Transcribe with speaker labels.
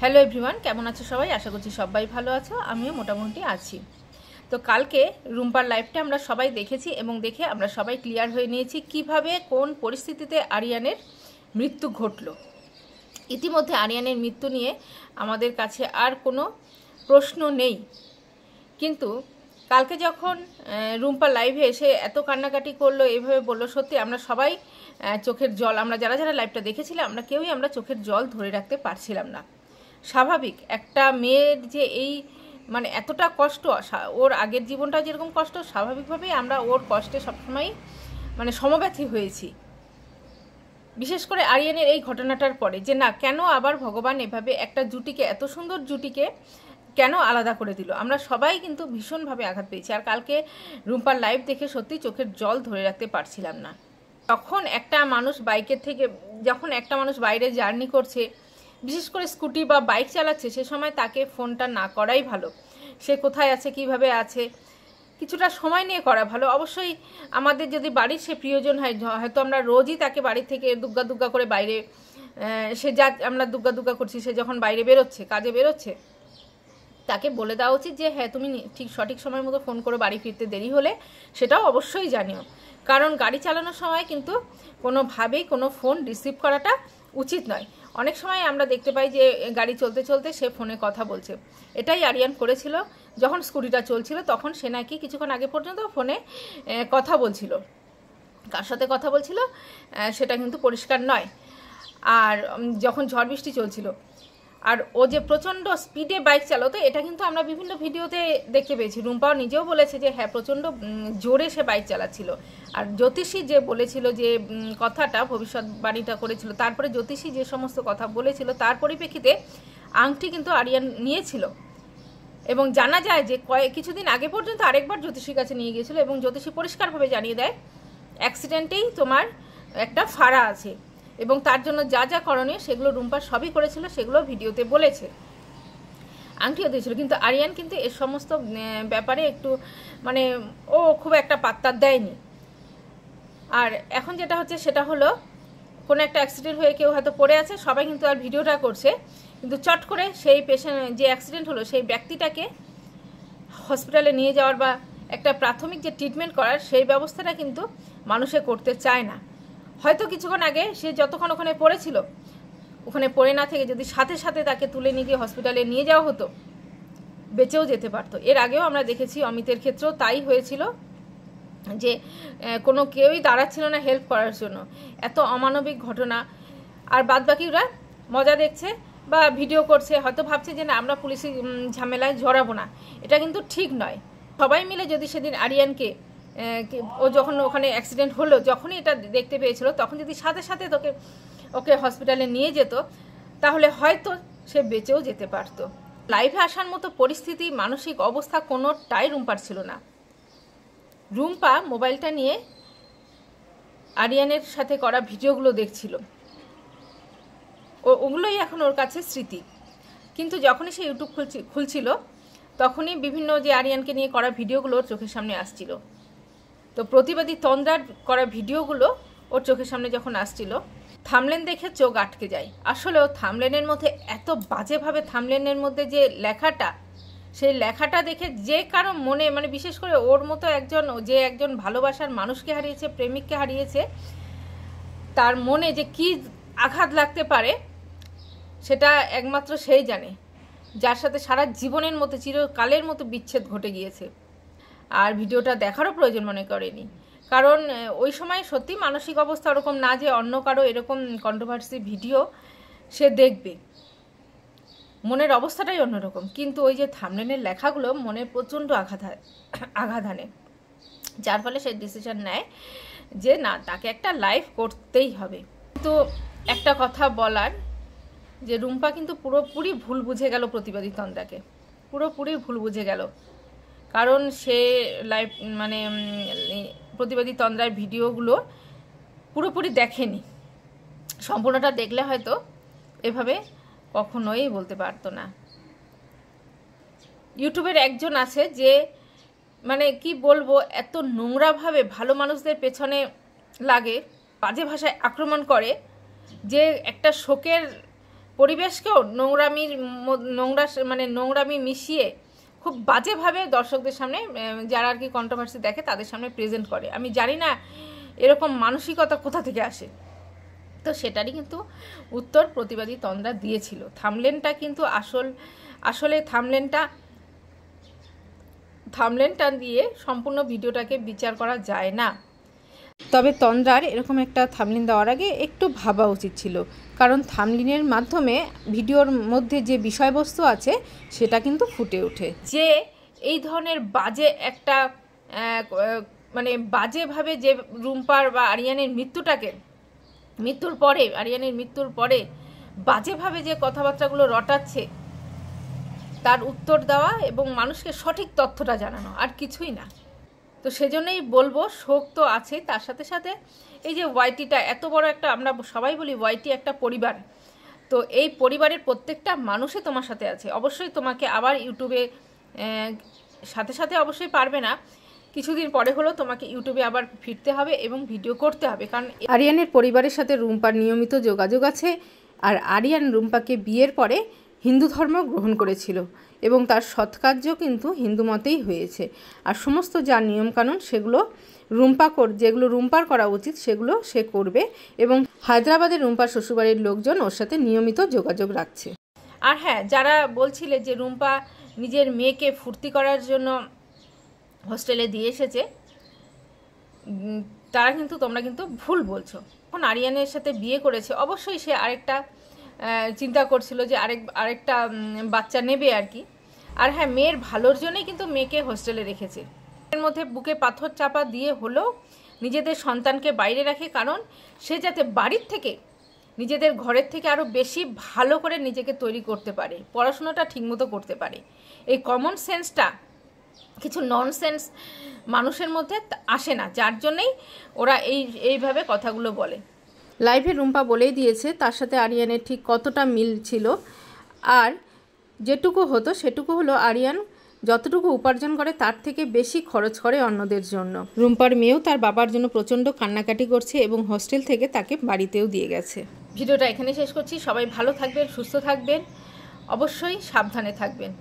Speaker 1: Hello everyone, কেমন আছো সবাই? আশা করছি সবাই ভালো আছো, আমিও মোটামুটি আছি। তো কালকে রুম্পার লাইভটা আমরা সবাই দেখেছি এবং দেখে আমরা সবাই ক্লিয়ার হয়ে নিয়েছি কিভাবে কোন পরিস্থিতিতে আরিয়ানের মৃত্যু ঘটলো। ইতিমধ্যে আরিয়ানের মৃত্যু নিয়ে আমাদের কাছে আর কোনো প্রশ্ন নেই, কিন্তু কালকে যখন রুম্পা লাইভে এসে এত কান্নাকাটি করলো, এইভাবে বললো, সত্যি আমরা সবাই চোখের জল, আমরা যারা যারা লাইভটা দেখেছিলাম আমরা কেউই আমরা চোখের জল ধরে রাখতে পারছিলাম না। স্বাভাবিক একটা মেয়ের যে এই মানে এতটা কষ্ট, ওর আগের জীবনটা যেরকম কষ্ট, স্বাভাবিকভাবেই আমরা ওর কষ্টে সবসময় মানে সমব্যথী হয়েছি। বিশেষ করে আরিয়ানের এই ঘটনাটার পরে যে না, কেন আবার ভগবান এভাবে একটা জুটিকে, এত সুন্দর জুটিকে কেন আলাদা করে দিল, আমরা সবাই কিন্তু ভীষণভাবে আঘাত পেয়েছি। আর কালকে রুম্পার লাইভ দেখে সত্যি চোখের জল ধরে রাখতে পারছিলাম না। যখন একটা মানুষ বাইকের থেকে, যখন একটা মানুষ বাইরে জার্নি করছে, বিশেষ করে স্কুটি বা বাইক চালাচ্ছে, সে সময় তাকে ফোনটা না করাই ভালো। সে কোথায় আছে, কিভাবে আছে, কিছুটা সময় নিয়ে করা ভালো। অবশ্যই আমাদের যদি বাড়ির সে প্রিয়জন হয়, হয়তো আমরা রোজই তাকে বাড়ি থেকে দুগ্গা দুগ্গা করে বাইরে, সে যা আমরা দুগ্গা দুগ্গা করছি, সে যখন বাইরে বেরোচ্ছে, কাজে বেরোচ্ছে, তাকে বলে দেওয়া উচিত যে হ্যাঁ তুমি ঠিক সঠিক সময় মতো ফোন করে বাড়ি ফিরতে দেরি হলে সেটাও অবশ্যই জানিও। কারণ গাড়ি চালানোর সময় কিন্তু কোনোভাবেই কোনো ফোন রিসিভ করাটা উচিত নয়। অনেক সময় আমরা দেখতে পাই যে গাড়ি চলতে চলতে সে ফোনে কথা বলছে। এটাই আরিয়ান করেছিল। যখন স্কুটিটা চলছিল তখন সে নাকি কিছুক্ষণ আগে পর্যন্ত ফোনে কথা বলছিল। কার সাথে কথা বলছিল সেটা কিন্তু পরিষ্কার নয়। আর যখন ঝড় বৃষ্টি চলছিল, আর ও যে প্রচণ্ড স্পিডে বাইক চালাতো, এটা কিন্তু আমরা বিভিন্ন ভিডিওতে দেখতে পেয়েছি। রুম্পাও নিজেও বলেছে যে হ্যাঁ প্রচণ্ড জোরে সে বাইক চালাচ্ছিল। আর জ্যোতিষী যে বলেছিল যে কথাটা, ভবিষ্যৎবাণীটা করেছিল, তারপরে জ্যোতিষী যে সমস্ত কথা বলেছিল তার পরিপ্রেক্ষিতে আংটি কিন্তু আরিয়ান নিয়েছিল। এবং জানা যায় যে কিছুদিন আগে পর্যন্ত আরেকবার জ্যোতিষীর কাছে নিয়ে গিয়েছিল এবং জ্যোতিষী পরিষ্কারভাবে জানিয়ে দেয় অ্যাক্সিডেন্টেই তোমার একটা ফাড়া আছে এবং তার জন্য যা যা করণীয় সেগুলো রুম্পা সবই করেছিল, সেগুলো ভিডিওতে বলেছে, আংটিও দিয়েছিল। কিন্তু আরিয়ান কিন্তু এর সমস্ত ব্যাপারে একটু মানে ও খুব একটা পাত্তা দেয়নি। আর এখন যেটা হচ্ছে সেটা হলো, কোনো একটা অ্যাক্সিডেন্ট হয়ে কেউ হয়তো পড়ে আছে, সবাই কিন্তু আর ভিডিওটা করছে, কিন্তু চট করে সেই পেশেন্ট যে অ্যাক্সিডেন্ট হলো সেই ব্যক্তিটাকে হসপিটালে নিয়ে যাওয়ার বা একটা প্রাথমিক যে ট্রিটমেন্ট করার সেই ব্যবস্থাটা কিন্তু মানুষে করতে চায় না। হয়তো কিছুক্ষণ আগে সে যতক্ষণ ওখানে পড়েছিল, ওখানে পড়ে না থেকে যদি সাথে সাথে তাকে তুলে নিয়ে গিয়ে হসপিটালে নিয়ে যাওয়া হতো, বেঁচেও যেতে পারতো। এর আগেও আমরা দেখেছি অমিতের ক্ষেত্রেও তাই হয়েছিল, যে কোনো কেউই দাঁড়াচ্ছিল না হেল্প করার জন্য। এত অমানবিক ঘটনা। আর বাদবাকিরা মজা দেখছে বা ভিডিও করছে, হয়তো ভাবছে যে না আমরা পুলিশি ঝামেলায় জড়াবো না। এটা কিন্তু ঠিক নয়। সবাই মিলে যদি সেদিন আরিয়ানকে, ও যখন ওখানে অ্যাক্সিডেন্ট হলো, যখনই এটা দেখতে পেয়েছিল, তখন যদি সাথে সাথে ওকে হসপিটালে নিয়ে যেত, তাহলে হয়তো সে বেঁচেও যেতে পারত। লাইভে আসার মতো পরিস্থিতি, মানসিক অবস্থা কোনোটাই রুম্পার ছিল না। রুম্পা মোবাইলটা নিয়ে আরিয়ানের সাথে করা ভিডিওগুলো দেখছিল, ওগুলোই এখন ওর কাছে স্মৃতি। কিন্তু যখনই সে ইউটিউব খুলছিল তখনই বিভিন্ন যে আরিয়ানকে নিয়ে করা ভিডিওগুলো ওর চোখের সামনে আসছিল। তো প্রতিবাদী তন্দ্রার করা ভিডিওগুলো ওর চোখের সামনে যখন আসছিল, থামলেন দেখে চোখ আটকে যায়। আসলে ও থামলেনের মধ্যে এত বাজেভাবে, থামলেনের মধ্যে যে লেখাটা, সেই লেখাটা দেখে যে কারো মনে, মানে বিশেষ করে ওর মতো একজন ভালোবাসার মানুষকে হারিয়েছে, প্রেমিককে হারিয়েছে, তার মনে যে কি আঘাত লাগতে পারে সেটা একমাত্র সেই জানে, যার সাথে সারা জীবনের মতো, চিরকালের মতো বিচ্ছেদ ঘটে গিয়েছে। আর ভিডিওটা দেখারও প্রয়োজন মনে করেনি, কারণ ওই সময় সত্যি মানসিক অবস্থা ওরকম না যে অন্য কারো এরকম কন্ট্রোভার্সি ভিডিও সে দেখবে। মনের অবস্থাটাই অন্যরকম। কিন্তু ওই যে থাম্বনেলের লেখাগুলো মনে প্রচণ্ড আঘাত আনে, যার ফলে সে ডিসিশন নেয় যে না, তাকে একটা লাইভ করতেই হবে। কিন্তু একটা কথা বলার, যে রুম্পা কিন্তু পুরোপুরি ভুল বুঝে গেল প্রতিবাদী তন্দ্রাকে, পুরোপুরি ভুল বুঝে গেল। কারণ সে লাইভ মানে প্রতিবাদী তন্দ্রার ভিডিওগুলো পুরোপুরি দেখেনি। সম্পূর্ণটা দেখলে হয়তো এভাবে কখনোই বলতে পারতো না। ইউটিউবের একজন আছে যে মানে কি বলবো, এত নোংরাভাবে ভালো মানুষদের পেছনে লাগে, বাজে ভাষায় আক্রমণ করে, যে একটা শোকের পরিবেশকেও নোংরামি মিশিয়ে খুব বাজেভাবে দর্শকদের সামনে, যারা আর কি কন্ট্রোভার্সি দেখে তাদের সামনে প্রেজেন্ট করে। আমি জানি না এরকম মানসিকতা কোথা থেকে আসে। তো সেটারই কিন্তু উত্তর প্রতিবাদী তন্দ্রা দিয়েছিল। থামলেনটা কিন্তু আসলে থামলেনটা দিয়ে সম্পূর্ণ ভিডিওটাকে বিচার করা যায় না। তবে তন্দ্রার এরকম একটা থামলিন দেওয়ার আগে একটু ভাবা উচিত ছিল, কারণ থামলিনের মাধ্যমে ভিডিওর মধ্যে যে বিষয়বস্তু আছে সেটা কিন্তু ফুটে ওঠে। যে এই ধরনের বাজে একটা বাজেভাবে যে রুম্পার বা আরিয়ানের মৃত্যুর পরে বাজেভাবে যে কথাবার্তাগুলো রটাচ্ছে, তার উত্তর দেওয়া এবং মানুষকে সঠিক তথ্যটা জানানো, আর কিছুই না। তো সেজন্যই বলবো, শোক তো আছে, তার সাথে সাথে এই যে ওয়াইটিটা এত বড় একটা, আমরা সবাই বলি ওয়াইটি একটা পরিবার, তো এই পরিবারের প্রত্যেকটা মানুষই তোমার সাথে আছে। অবশ্যই তোমাকে আবার ইউটিউবে সাথে অবশ্যই পারবে না, কিছুদিন পরে হলেও তোমাকে ইউটিউবে আবার ফিরতে হবে এবং ভিডিও করতে হবে, কারণ আরিয়ানের পরিবারের সাথে রুম্পার নিয়মিত যোগাযোগ আছে। আর আরিয়ান রুম্পাকে বিয়ের পরে হিন্দু ধর্ম গ্রহণ করেছিল এবং তার সৎকার্য কিন্তু হিন্দু মতেই হয়েছে। আর সমস্ত যা নিয়মকানুন সেগুলো যেগুলো রুম্পার করা উচিত সেগুলো সে করবে, এবং হায়দ্রাবাদের রুম্পার শ্বশুরবাড়ির লোকজন ওর সাথে নিয়মিত যোগাযোগ রাখছে। আর হ্যাঁ, যারা বলছিলে যে রুম্পা নিজের মেয়েকে ফুর্তি করার জন্য হোস্টেলে দিয়ে এসেছে, তোমরা কিন্তু ভুল বলছো। এখন আরিয়ানের সাথে বিয়ে করেছে, অবশ্যই সে আরেকটা চিন্তা করছিল যে আরেকটা বাচ্চা নেবে আর কি। আর হ্যাঁ, মেয়ের ভালোর জন্যই কিন্তু মেয়েকে হোস্টেলে রেখেছে। এর মধ্যে বুকে পাথর চাপা দিয়ে হলেও নিজেদের সন্তানকে বাইরে রাখে, কারণ সে যাতে বাড়ির থেকে, নিজেদের ঘরের থেকে আরও বেশি ভালো করে নিজেকে তৈরি করতে পারে, পড়াশোনাটা ঠিকমতো করতে পারে। এই কমন সেন্সটা কিছু ননসেন্স মানুষের মধ্যে আসে না, যার জন্যই ওরা এইভাবে কথাগুলো বলে। লাইভে রুম্পা বলেই দিয়েছে তার সাথে আরিয়ানের ঠিক কতটা মিল ছিল, আর যেটুকু হতো সেটুকু হলো আরিয়ান যতটুকু উপার্জন করে তার থেকে বেশি খরচ করে অন্যদের জন্য। রুম্পার মেয়েও তার বাবার জন্য প্রচণ্ড কান্নাকাটি করছে এবং হোস্টেল থেকে তাকে বাড়িতেও দিয়ে গেছে। ভিডিওটা এখানে শেষ করছি। সবাই ভালো থাকবেন, সুস্থ থাকবেন, অবশ্যই সাবধানে থাকবেন।